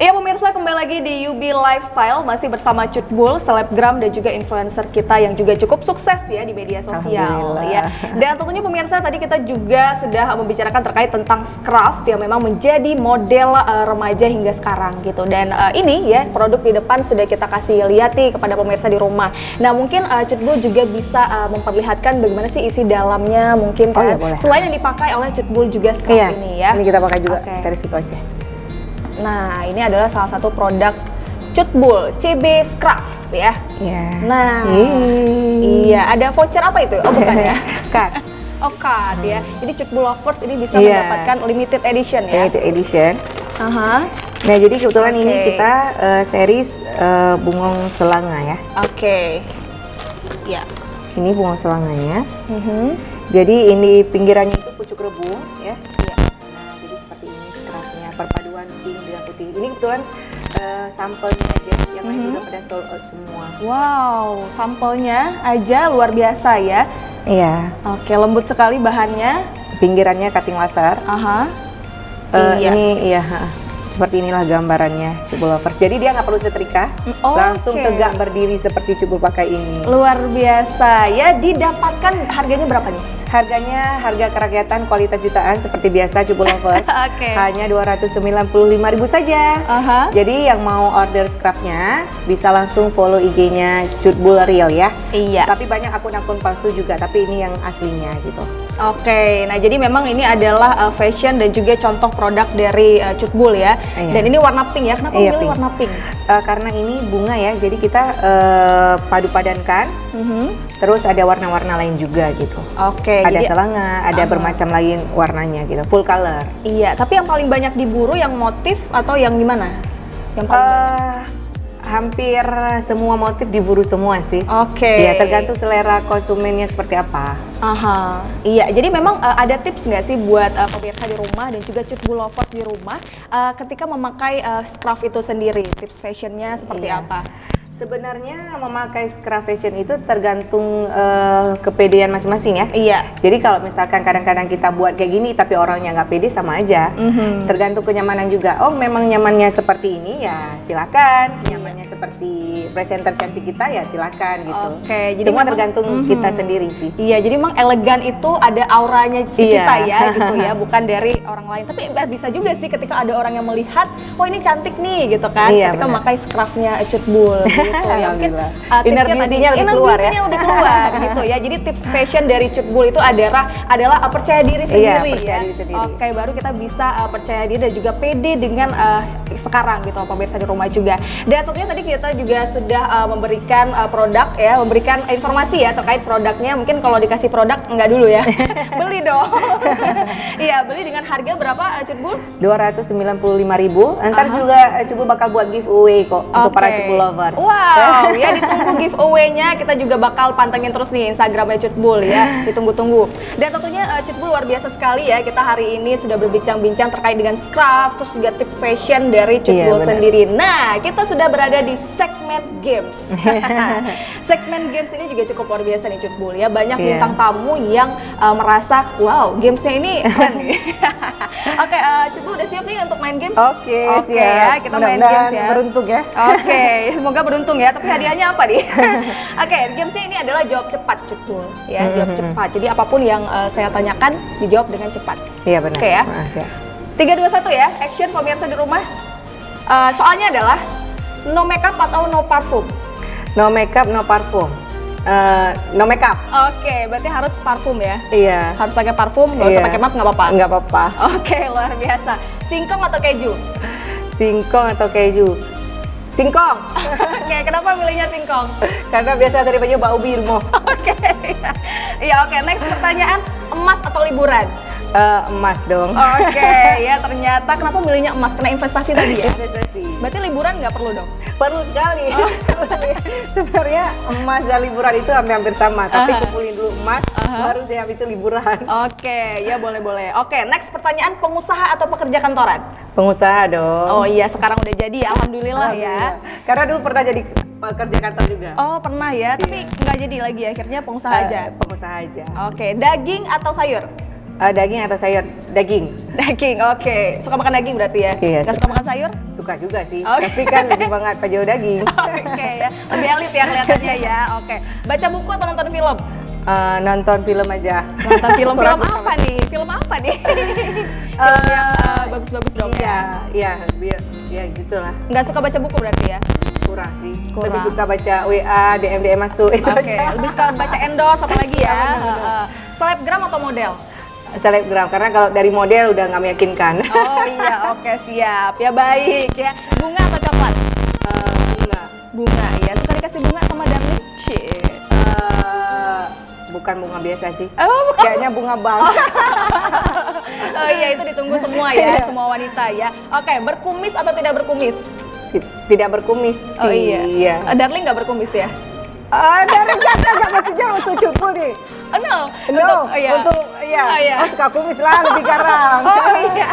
Iya pemirsa, kembali lagi di UB Lifestyle, masih bersama Cutbul, selebgram dan juga influencer kita yang juga cukup sukses ya di media sosial ya. Dan tentunya pemirsa, tadi kita juga sudah membicarakan terkait tentang scruff yang memang menjadi model remaja hingga sekarang gitu. Dan ini ya produk di depan sudah kita kasih lihat nih kepada pemirsa di rumah. Nah mungkin Cutbul juga bisa memperlihatkan bagaimana sih isi dalamnya mungkin kan. Ya, selain yang dipakai oleh Cutbul juga scruff ini ya. Ini kita pakai juga series Vitosnya. Nah, ini adalah salah satu produk Cutbul CB Scruff ya. Iya. Nah, iya, ada voucher apa itu? Oh, bukan ya? Card. Oh, card ya. Jadi Cutbul lovers ini bisa mendapatkan limited edition ya. Limited edition. Aha. Nah, jadi kebetulan ini kita series bungong selanga ya. Oke. Ya. Ini bungong selanganya. Jadi ini pinggirannya itu pucuk rebung ya. Perpaduan pink dengan putih. Ini kebetulan sampelnya aja yang lain udah pada sold out semua. Wow, sampelnya aja luar biasa ya. Iya. Oke, lembut sekali bahannya. Pinggirannya cutting laser. Aha. Ini iya. Seperti inilah gambarannya Cutbul lovers. Jadi dia nggak perlu setrika, langsung tegak berdiri seperti Cutbul pakai ini. Luar biasa ya. Didapatkan harganya berapa nih? Harganya harga kerakyatan kualitas jutaan seperti biasa Cutbul lovers. Hanya 295.000 saja. Jadi yang mau order scruffnya bisa langsung follow IG-nya Cutbul Real ya. Iya. Tapi banyak akun-akun palsu juga, tapi ini yang aslinya gitu. Oke, nah jadi memang ini adalah fashion dan juga contoh produk dari Cutbul ya. Dan ini warna pink ya. Kenapa pilih warna pink? Karena ini bunga ya, jadi kita padu-padankan. Terus ada warna-warna lain juga gitu. Oke. Ada selanga, ada bermacam lain warnanya gitu, full color. Iya, tapi yang paling banyak diburu yang motif atau yang gimana? Yang paling banyak? Hampir semua motif diburu semua sih. Oke. Ya tergantung selera konsumennya seperti apa. Aha. Iya, jadi memang ada tips nggak sih buat pemirsa di rumah dan juga Cutbul lovers di rumah ketika memakai scruff itu sendiri? Tips fashionnya seperti apa? Sebenarnya memakai scruff fashion itu tergantung kepedean masing-masing ya. Iya. Jadi kalau misalkan kadang-kadang kita buat kayak gini tapi orangnya nggak pede, sama aja. Tergantung kenyamanan juga. Oh memang nyamannya seperti ini ya silakan. Nyamannya seperti presenter cantik kita ya silakan gitu. Oke. Jadi semua memang, tergantung kita sendiri sih. Iya. Jadi memang elegan itu ada auranya kita ya gitu ya, bukan dari orang lain. Tapi bisa juga sih ketika ada orang yang melihat, oh ini cantik nih gitu kan. Ketika memakai scruffnya Cutbul. Gitu ya, mungkin inner beauty-nya udah keluar ya. Udah keluar gitu ya. Jadi tips fashion dari Cutbul itu adalah percaya diri sendiri ya. Oke, baru kita bisa percaya diri dan juga pede dengan sekarang gitu pemirsa di rumah juga. Dan tentunya tadi kita juga sudah memberikan produk ya, memberikan informasi ya terkait produknya. Mungkin kalau dikasih produk enggak dulu ya. Beli dong. Iya, beli dengan harga berapa Cutbul? 295.000. Ntar juga Cutbul bakal buat giveaway kok untuk para Cutbul lovers. Wow, ya ditunggu giveaway-nya. Kita juga bakal pantengin terus nih Instagramnya Cutbul ya, ditunggu-tunggu. Dan tentunya Cutbul luar biasa sekali ya. Kita hari ini sudah berbincang-bincang terkait dengan scruff, terus juga tips fashion dari Cutbul sendiri. Nah, kita sudah berada di segmen games. Segmen games ini juga cukup luar biasa nih Cutbul ya. Banyak bintang tamu yang merasa, wow, gamesnya ini keren nih. Oke, Cutbul udah siap nih untuk main game? Oke, siap. Ya, kita main games ya. Beruntung ya. Oke, semoga beruntung ya. Tapi hadiahnya apa nih? Oke, gamesnya ini adalah jawab cepat Cutbul ya, jawab cepat. Jadi apapun yang saya tanyakan dijawab dengan cepat. Iya benar. Oke ya. 3, 2, 1 ya. Action pemirsa di rumah. Soalnya adalah no makeup atau no parfum? No makeup, no parfum. No makeup. Oke, berarti harus parfum ya? Iya. Harus pakai parfum, nggak usah pakai mask nggak apa-apa? Nggak apa-apa. Oke, luar biasa. Singkong atau keju? Singkong atau keju? Singkong. Oke, kenapa milihnya singkong? Karena biasa daripada bau bilmo. Oke, iya oke. Next pertanyaan, emas atau liburan? Emas dong. Oke, ya ternyata kenapa milihnya emas? Karena investasi tadi ya? Investasi. Berarti liburan nggak perlu dong? Perlu sekali. Sebenarnya emas dan liburan itu hampir sama, tapi kumpulin dulu emas, baru deh habis itu liburan. Oke, ya boleh-boleh. Oke, next pertanyaan, pengusaha atau pekerja kantoran? Pengusaha dong. Oh iya, sekarang udah jadi ya, alhamdulillah ya. Karena dulu pernah jadi pekerja kantor juga. Oh pernah ya, tapi nggak jadi lagi akhirnya pengusaha aja. Pengusaha aja. Oke, daging atau sayur? Daging atau sayur? Daging. Daging, oke. Suka makan daging berarti ya? Iya. Nggak suka makan sayur? Suka juga sih. Oke. Tapi kan lebih banget Pak Jauh daging. Oke ya, lebih elit ya kelihatannya ya. Oke. Baca buku atau nonton film? Nonton film aja. Nonton film. Film apa nih? Film apa nih? Film yang bagus-bagus dong ya. Iya, ya gitulah. Nggak suka baca buku berarti ya? Kurang sih. Kurang. Lebih suka baca WA, DM masuk itu Oke, aja. lebih suka baca endorse apa lagi ya? Selebgram atau model? Selebgram, karena kalau dari model udah nggak meyakinkan. Oh iya, oke siap. Ya baik ya. Bunga atau coklat? Bunga. Bunga ya. Suka dikasih bunga sama Darling? Shit. Bukan bunga biasa sih. Oh, bukan. Kayaknya bunga bank. Oh iya, itu ditunggu semua ya, semua wanita ya. Oke, berkumis atau tidak berkumis? Tidak berkumis sih. Oh iya. Darling nggak berkumis ya? Dari jangan kasih jauh untuk cupu nih. Oh no. Iya. Oh, suka kumis lah, lebih garang. Oh iya.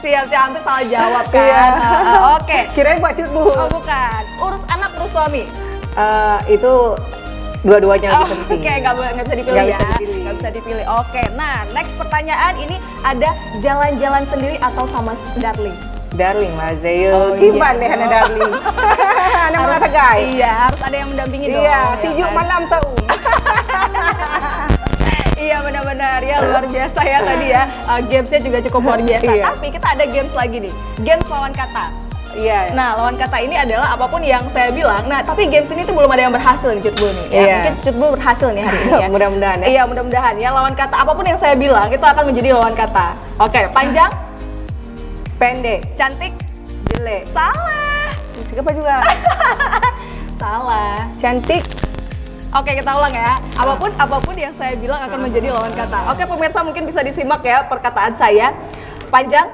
Siap, hampir salah jawab kan. Iya. Oke. Kirain buat cupu. Oh bukan. Urus anak, urus suami. Itu dua-duanya lebih penting. Oke, nggak bisa dipilih ya. Nggak bisa dipilih. Oke, nah next pertanyaan ini ada jalan-jalan sendiri atau sama Darling? Darling lah, Zayu. Oh, Gimana iya. Hana Darling? Anak merasa guys. Iya, harus ada yang mendampingi dong. Iya, ya 7 kan? malam tahu. Iya benar-benar ya, luar biasa ya tadi ya. Gamesnya juga cukup luar biasa. Iya. Tapi kita ada games lagi nih, games lawan kata. Iya. Nah, lawan kata ini adalah apapun yang saya bilang. Nah, tapi games ini tuh belum ada yang berhasil nih, Cutbul nih. Ya, Iya. mungkin Cutbul berhasil nih hari ini ya. Mudah-mudahan ya. Iya, mudah-mudahan ya. Lawan kata apapun yang saya bilang itu akan menjadi lawan kata. Oke, panjang, Pendek, cantik, jelek. salah. Siapa juga? Salah. Cantik. Oke, kita ulang ya. Apapun yang saya bilang akan menjadi lawan kata. Oke, pemirsa mungkin bisa disimak ya perkataan saya. Panjang,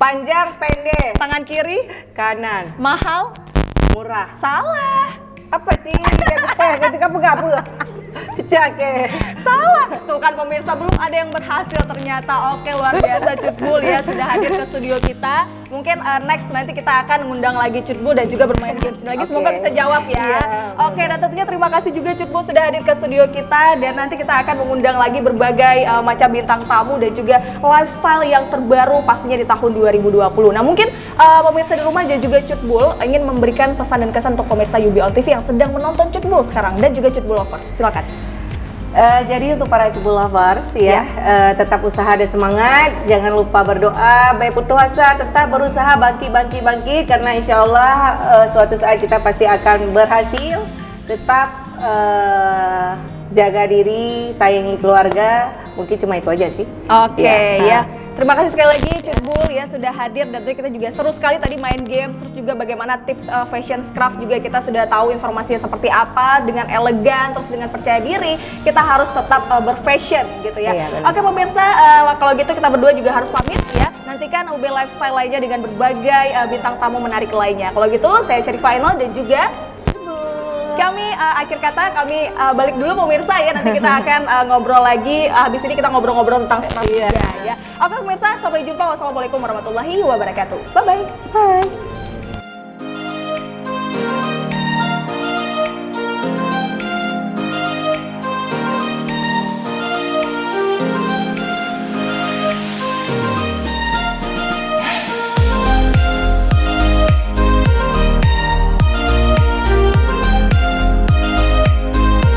Panjang, pendek. tangan kiri, Kanan, mahal, murah. salah. Apa sih? Ketika apa? Cake. Salah. Tuh kan pemirsa, belum ada yang berhasil ternyata. Oke, luar biasa Cutbul ya sudah hadir ke studio kita. Mungkin next nanti kita akan mengundang lagi Cutbul dan juga bermain games lagi. Oke. Semoga bisa jawab ya. Iya, Oke, dan tentunya terima kasih juga Cutbul sudah hadir ke studio kita, dan nanti kita akan mengundang lagi berbagai macam bintang tamu dan juga lifestyle yang terbaru pastinya di tahun 2020. Nah, mungkin pemirsa di rumah dan juga Cutbul ingin memberikan pesan dan kesan untuk pemirsa UB On TV yang sedang menonton Cutbul sekarang dan juga Cutbul Lovers. Silakan. Jadi untuk para Cutbul lovers ya, tetap usaha dan semangat, jangan lupa berdoa, baik putus asa, tetap berusaha bangkit karena insya Allah suatu saat kita pasti akan berhasil. Tetap jaga diri, sayangi keluarga, mungkin cuma itu aja sih. Oke, ya. Terima kasih sekali lagi Cutbul ya sudah hadir, dan tentunya kita juga seru sekali tadi main game, terus juga bagaimana tips fashion craft juga kita sudah tahu informasinya seperti apa, dengan elegan terus dengan percaya diri kita harus tetap berfashion gitu ya. Iya, benar. Oke pemirsa, kalau gitu kita berdua juga harus pamit ya. Nantikan UB Lifestyle lainnya dengan berbagai bintang tamu menarik lainnya. Kalau gitu saya Cherry Final dan juga kami akhir kata kami balik dulu pemirsa ya, nanti kita akan ngobrol lagi, habis ini kita ngobrol-ngobrol tentang strategi ya. Oke pemirsa, sampai jumpa, wassalamualaikum warahmatullahi wabarakatuh. Bye bye.